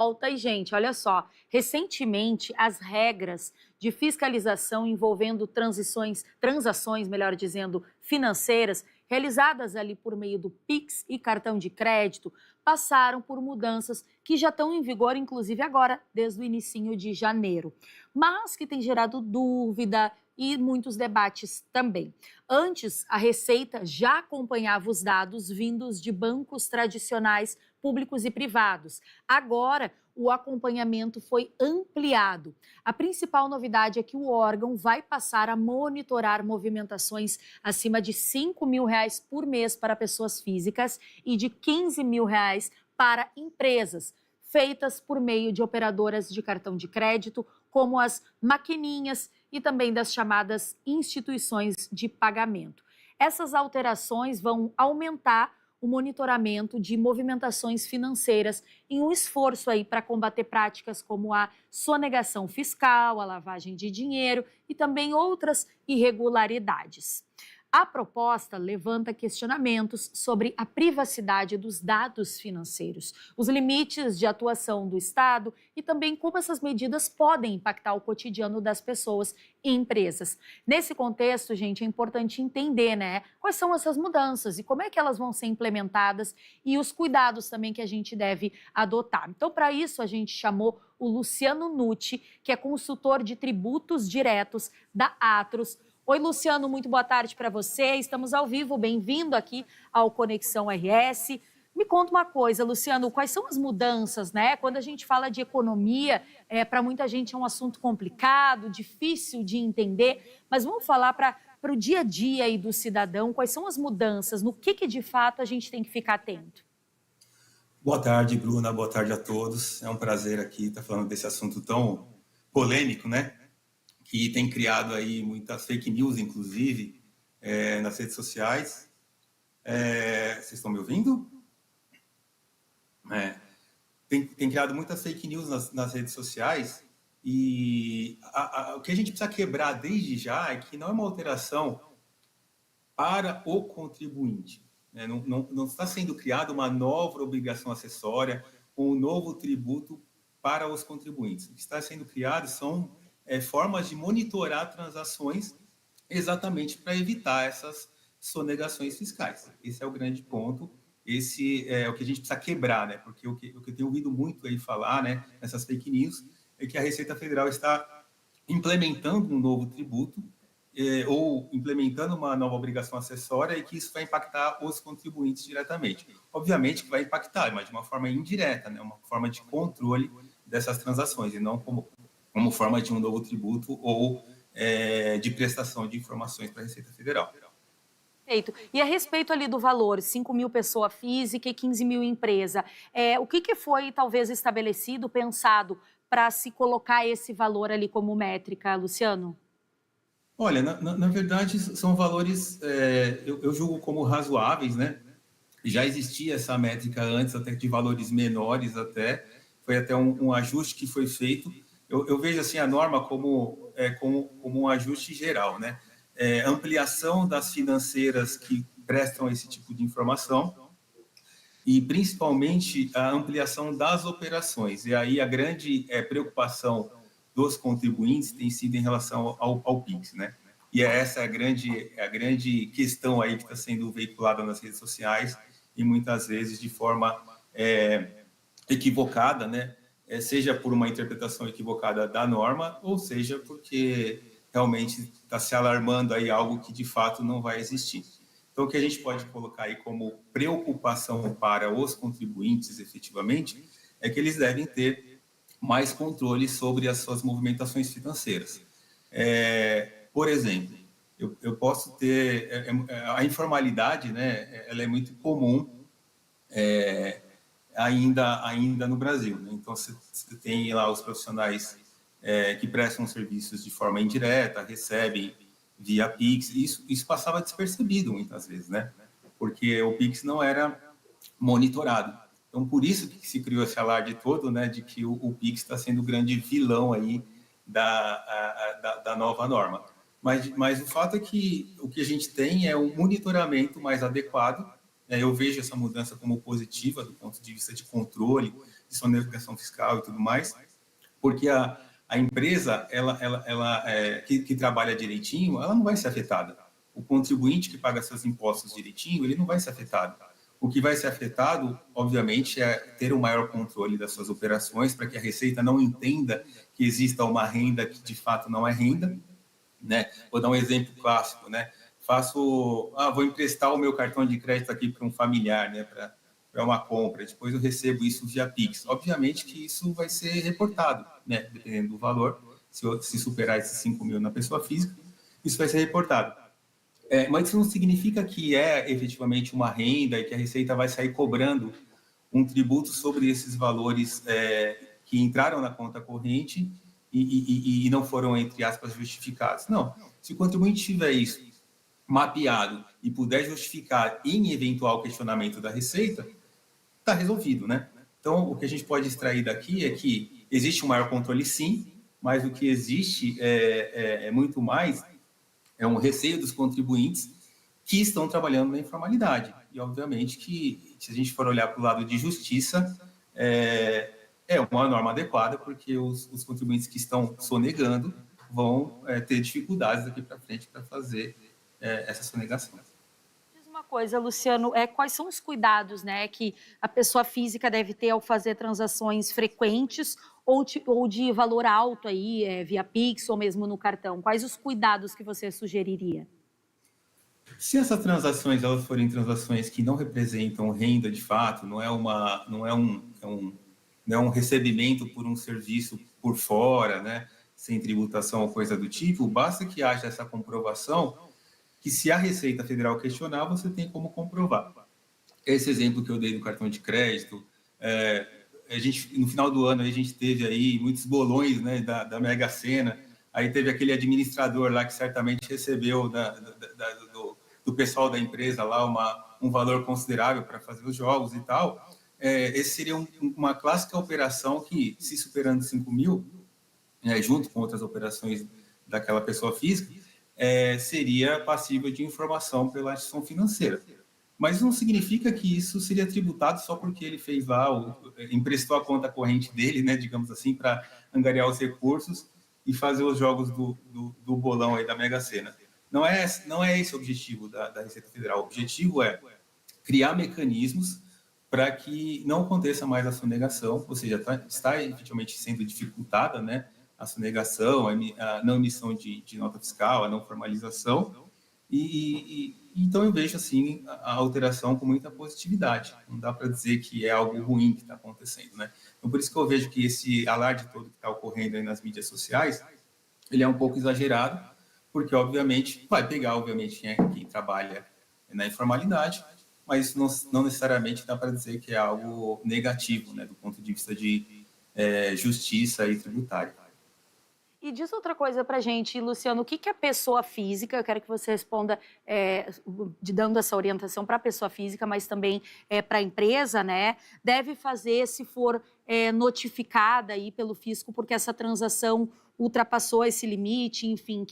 Volta aí, gente, olha só. Recentemente, as regras de fiscalização envolvendo transações, melhor dizendo, financeiras, realizadas ali por meio do Pix e cartão de crédito, passaram por mudanças que já estão em vigor, inclusive agora, desde o inicinho de janeiro, mas que tem gerado dúvida e muitos debates também. Antes, a Receita já acompanhava os dados vindos de bancos tradicionais, públicos e privados. Agora, o acompanhamento foi ampliado. A principal novidade é que o órgão vai passar a monitorar movimentações acima de R$ 5.000 por mês para pessoas físicas e de R$ 15.000 para empresas, feitas por meio de operadoras de cartão de crédito, como as maquininhas e também das chamadas instituições de pagamento. Essas alterações vão aumentar o monitoramento de movimentações financeiras em um esforço aí para combater práticas como a sonegação fiscal, a lavagem de dinheiro e também outras irregularidades. A proposta levanta questionamentos sobre a privacidade dos dados financeiros, os limites de atuação do Estado e também como essas medidas podem impactar o cotidiano das pessoas e empresas. Nesse contexto, gente, é importante entender, quais são essas mudanças e como é que elas vão ser implementadas e os cuidados também que a gente deve adotar. Então, para isso, a gente chamou o Luciano Nucci, que é consultor de tributos diretos da Atros. Oi, Luciano, muito boa tarde para você. Estamos ao vivo, bem-vindo aqui ao Conexão RS. Me conta uma coisa, Luciano, quais são as mudanças, Quando a gente fala de economia, para muita gente é um assunto complicado, difícil de entender, mas vamos falar para o dia a dia aí do cidadão, quais são as mudanças, no que de fato a gente tem que ficar atento? Boa tarde, Bruna, boa tarde a todos. É um prazer aqui estar falando desse assunto tão polêmico, que tem criado aí muitas fake news, inclusive, nas redes sociais. Vocês estão me ouvindo? Tem criado muitas fake news nas redes sociais e o que a gente precisa quebrar desde já é que não é uma alteração para o contribuinte. Não está sendo criada uma nova obrigação acessória ou um novo tributo para os contribuintes. O que está sendo criado são formas de monitorar transações exatamente para evitar essas sonegações fiscais. Esse é o grande ponto, esse é o que a gente precisa quebrar, porque o que eu tenho ouvido muito aí falar, nessas fake news, é que a Receita Federal está implementando um novo tributo ou implementando uma nova obrigação acessória e que isso vai impactar os contribuintes diretamente. Obviamente que vai impactar, mas de uma forma indireta, uma forma de controle dessas transações, e não como forma de um novo tributo ou de prestação de informações para a Receita Federal. Perfeito. E a respeito ali do valor, 5.000 pessoa física e 15.000 empresa, o que foi talvez estabelecido, pensado para se colocar esse valor ali como métrica, Luciano? Olha, na verdade, são valores, eu julgo como razoáveis, Já existia essa métrica antes, até de valores menores até, foi até um ajuste que foi feito. Eu vejo assim a norma como um ajuste geral, ampliação das financeiras que prestam esse tipo de informação e principalmente a ampliação das operações. E aí a grande preocupação dos contribuintes tem sido em relação ao PIX, E essa é a grande questão aí que está sendo veiculada nas redes sociais e muitas vezes de forma equivocada, seja por uma interpretação equivocada da norma, ou seja porque realmente está se alarmando aí algo que de fato não vai existir. Então, o que a gente pode colocar aí como preocupação para os contribuintes, efetivamente, é que eles devem ter mais controle sobre as suas movimentações financeiras. Por exemplo, eu posso ter... a informalidade, ela é muito comum ainda no Brasil. Então, você tem lá os profissionais que prestam serviços de forma indireta, recebem via Pix. Isso passava despercebido muitas vezes, Porque o Pix não era monitorado. Então, por isso que se criou esse alarde todo, de que o Pix está sendo o grande vilão aí da nova norma. Mas o fato é que o que a gente tem é um monitoramento mais adequado. Eu vejo essa mudança como positiva do ponto de vista de controle de sonegação fiscal e tudo mais, porque a empresa que trabalha direitinho, ela não vai ser afetada. O contribuinte que paga seus impostos direitinho, ele não vai ser afetado. O que vai ser afetado, obviamente, é ter um maior controle das suas operações, para que a Receita não entenda que exista uma renda que de fato não é renda, né? Vou dar um exemplo clássico, né? Vou emprestar o meu cartão de crédito aqui para um familiar, né? Para uma compra, depois eu recebo isso via Pix. Obviamente que isso vai ser reportado, né? Dependendo do valor, se superar esses 5 mil na pessoa física, isso vai ser reportado. Mas isso não significa que é efetivamente uma renda e que a Receita vai sair cobrando um tributo sobre esses valores que entraram na conta corrente e não foram, entre aspas, justificados. Não. Se o contribuinte tiver isso mapeado e puder justificar em eventual questionamento da Receita, está resolvido, né? Então, o que a gente pode extrair daqui é que existe um maior controle, sim, mas o que existe é muito mais um receio dos contribuintes que estão trabalhando na informalidade. E, obviamente, que se a gente for olhar para o lado de justiça, é uma norma adequada, porque os contribuintes que estão sonegando vão ter dificuldades daqui para frente para fazer essa sonegação. Diz uma coisa, Luciano, quais são os cuidados, né, que a pessoa física deve ter ao fazer transações frequentes ou de valor alto aí, via Pix ou mesmo no cartão? Quais os cuidados que você sugeriria? Se essas transações elas forem transações que não representam renda de fato, não é um recebimento por um serviço por fora, né, sem tributação ou coisa do tipo, basta que haja essa comprovação que, se a Receita Federal questionar, você tem como comprovar. Esse exemplo que eu dei do cartão de crédito, no final do ano a gente teve aí muitos bolões, né, da Mega Sena, aí teve aquele administrador lá que certamente recebeu do pessoal da empresa lá um valor considerável para fazer os jogos e tal. Esse seria uma clássica operação que, se superando 5 mil, junto com outras operações daquela pessoa física, seria passível de informação pela instituição financeira. Mas não significa que isso seria tributado só porque ele fez lá, emprestou a conta corrente dele, né, digamos assim, para angariar os recursos e fazer os jogos do bolão aí da Mega Sena. Não é esse o objetivo da Receita Federal. O objetivo é criar mecanismos para que não aconteça mais a sonegação, ou seja, está efetivamente sendo dificultada, né, a sonegação, a não emissão de nota fiscal, a não formalização, então eu vejo assim a alteração com muita positividade. Não dá para dizer que é algo ruim que está acontecendo, né? Então, por isso que eu vejo que esse alarde todo que está ocorrendo aí nas mídias sociais, ele é um pouco exagerado, porque obviamente vai pegar, obviamente, quem trabalha na informalidade, mas não necessariamente dá para dizer que é algo negativo, né, do ponto de vista de justiça e tributária. E diz outra coisa para a gente, Luciano, o que a pessoa física, eu quero que você responda dando essa orientação para a pessoa física, mas também para a empresa, né, deve fazer se for notificada aí pelo fisco porque essa transação ultrapassou esse limite, enfim,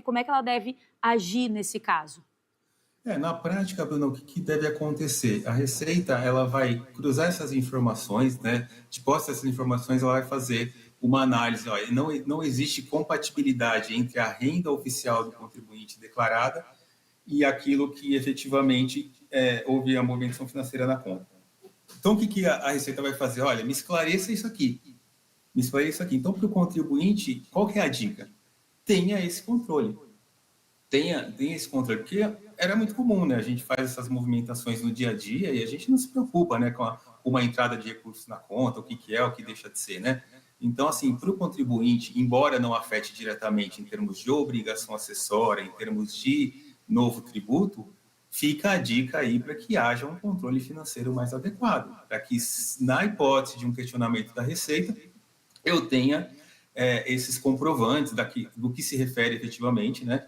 como é que ela deve agir nesse caso? Na prática, Bruno, o que deve acontecer? A Receita, ela vai cruzar essas informações, né? Depois dessas informações, ela vai fazer uma análise. Olha, não existe compatibilidade entre a renda oficial do contribuinte declarada e aquilo que efetivamente houve a movimentação financeira na conta. Então, o que a Receita vai fazer? Olha, me esclareça isso aqui. Me esclareça isso aqui. Então, para o contribuinte, qual que é a dica? Tenha esse controle. Tenha esse controle, porque era muito comum, né? A gente faz essas movimentações no dia a dia e a gente não se preocupa, né, com uma entrada de recursos na conta, o que é, o que deixa de ser, né? Então, assim, para o contribuinte, embora não afete diretamente em termos de obrigação acessória, em termos de novo tributo, fica a dica aí para que haja um controle financeiro mais adequado, para que, na hipótese de um questionamento da Receita, eu tenha esses comprovantes do que se refere efetivamente, né?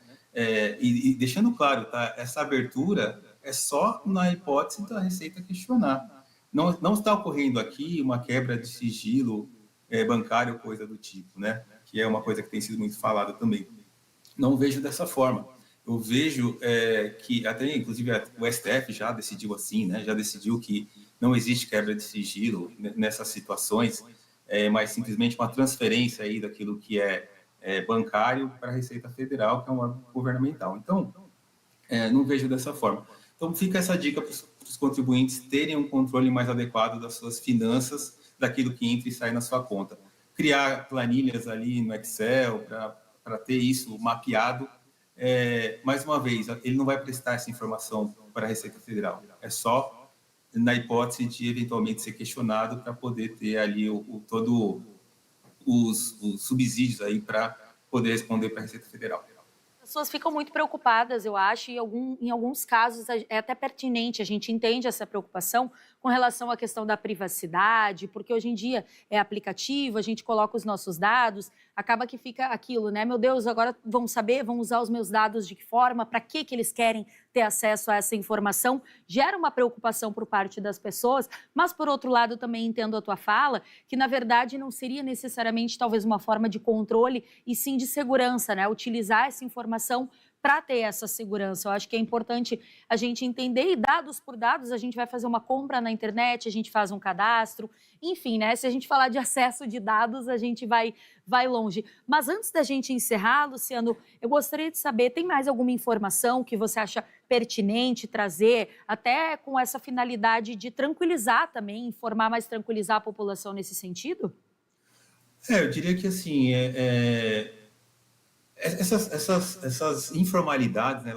E deixando claro, tá? Essa abertura é só na hipótese da Receita questionar. Não está ocorrendo aqui uma quebra de sigilo bancário, coisa do tipo, né? Que é uma coisa que tem sido muito falada também. Não vejo dessa forma. Eu vejo que até, inclusive, o STF já decidiu assim, né? Já decidiu que não existe quebra de sigilo nessas situações, mas simplesmente uma transferência aí daquilo que é bancário para a Receita Federal, que é um órgão governamental. Então, não vejo dessa forma. Então, fica essa dica para os contribuintes terem um controle mais adequado das suas finanças, daquilo que entra e sai na sua conta. Criar planilhas ali no Excel para ter isso mapeado. Mais uma vez, ele não vai prestar essa informação para a Receita Federal. É só na hipótese de eventualmente ser questionado para poder ter ali todo os subsídios aí para poder responder para a Receita Federal. As pessoas ficam muito preocupadas, eu acho, e em alguns casos é até pertinente, a gente entende essa preocupação com relação à questão da privacidade, porque hoje em dia é aplicativo, a gente coloca os nossos dados, acaba que fica aquilo, né? Meu Deus, agora vão saber, vão usar os meus dados de que forma, para que eles querem ter acesso a essa informação? Gera uma preocupação por parte das pessoas, mas por outro lado também entendo a tua fala, que na verdade não seria necessariamente talvez uma forma de controle e sim de segurança, né? Utilizar essa informação para ter essa segurança. Eu acho que é importante a gente entender, e dados por dados, a gente vai fazer uma compra na internet, a gente faz um cadastro, enfim, né? Se a gente falar de acesso de dados, a gente vai longe. Mas antes da gente encerrar, Luciano, eu gostaria de saber, tem mais alguma informação que você acha pertinente trazer, até com essa finalidade de tranquilizar também, informar, mas tranquilizar a população nesse sentido? Eu diria que assim, essas informalidades, né,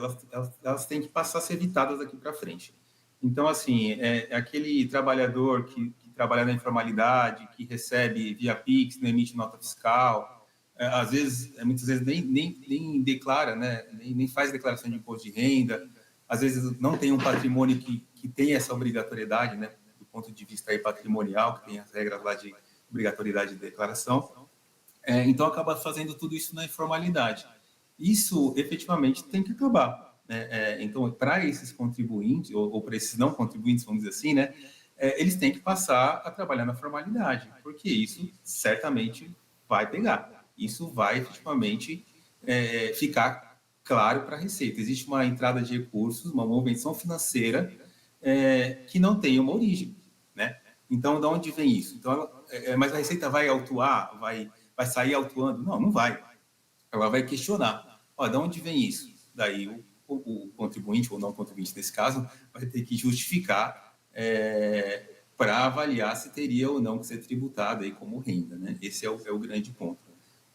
elas têm que passar a ser evitadas daqui para frente. Então, assim, aquele trabalhador que trabalha na informalidade, que recebe via Pix, não emite nota fiscal, às vezes, muitas vezes nem declara, né, nem faz declaração de imposto de renda, às vezes não tem um patrimônio que tem essa obrigatoriedade, né, do ponto de vista aí patrimonial, que tem as regras lá de obrigatoriedade de declaração. Então, acaba fazendo tudo isso na informalidade. Isso, efetivamente, tem que acabar, né? Então, para esses contribuintes, ou para esses não contribuintes, vamos dizer assim, né, eles têm que passar a trabalhar na formalidade, porque isso certamente vai pegar. Isso vai, efetivamente, ficar claro para a Receita. Existe uma entrada de recursos, uma movimentação financeira que não tem uma origem, né? Então, de onde vem isso? Então, mas a Receita vai autuar, vai sair autuando? Não, não vai. Ela vai questionar. De onde vem isso? Daí o contribuinte, ou não contribuinte nesse caso, vai ter que justificar para avaliar se teria ou não que ser tributado aí como renda, né? Esse é o grande ponto.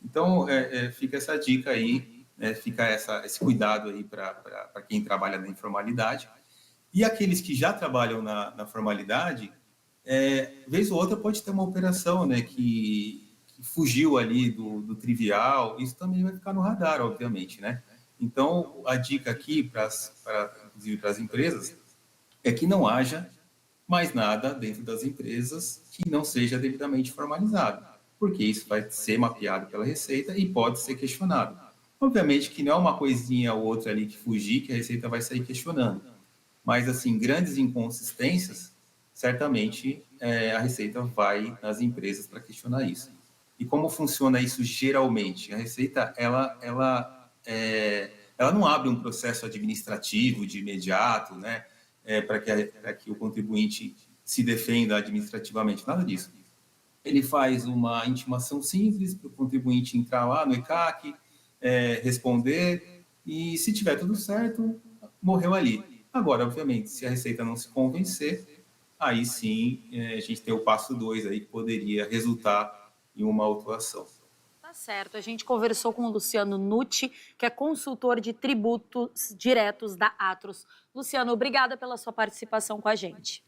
Então, fica essa dica aí, né? Fica esse cuidado aí para quem trabalha na informalidade. E aqueles que já trabalham na formalidade, vez ou outra pode ter uma operação, né, que fugiu ali do trivial, isso também vai ficar no radar, obviamente, né? Então, a dica aqui, inclusive para as empresas, é que não haja mais nada dentro das empresas que não seja devidamente formalizado, porque isso vai ser mapeado pela Receita e pode ser questionado. Obviamente que não é uma coisinha ou outra ali que fugir, que a Receita vai sair questionando, mas, assim, grandes inconsistências, certamente a Receita vai nas empresas para questionar isso. E como funciona isso geralmente? A Receita, ela não abre um processo administrativo de imediato, né, para que o contribuinte se defenda administrativamente, nada disso. Ele faz uma intimação simples para o contribuinte entrar lá no ECAC, responder, e se tiver tudo certo, morreu ali. Agora, obviamente, se a Receita não se convencer, aí sim a gente tem o passo 2 aí, que poderia resultar em uma autuação. Tá certo, a gente conversou com o Luciano Nucci, que é consultor de tributos diretos da Atos. Luciano, obrigada pela sua participação com a gente.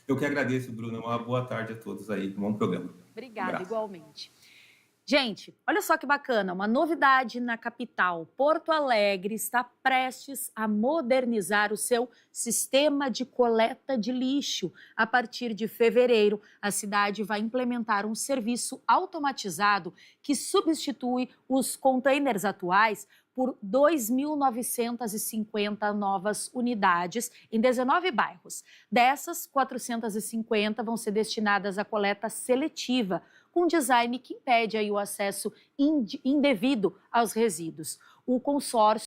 Eu que agradeço, Bruno. Uma boa tarde a todos aí. Bom programa. Obrigada, igualmente. Gente, olha só que bacana, uma novidade na capital. Porto Alegre está prestes a modernizar o seu sistema de coleta de lixo. A partir de fevereiro, a cidade vai implementar um serviço automatizado que substitui os containers atuais por 2.950 novas unidades em 19 bairros. Dessas, 450 vão ser destinadas à coleta seletiva, com design que impede aí o acesso indevido aos resíduos. O consórcio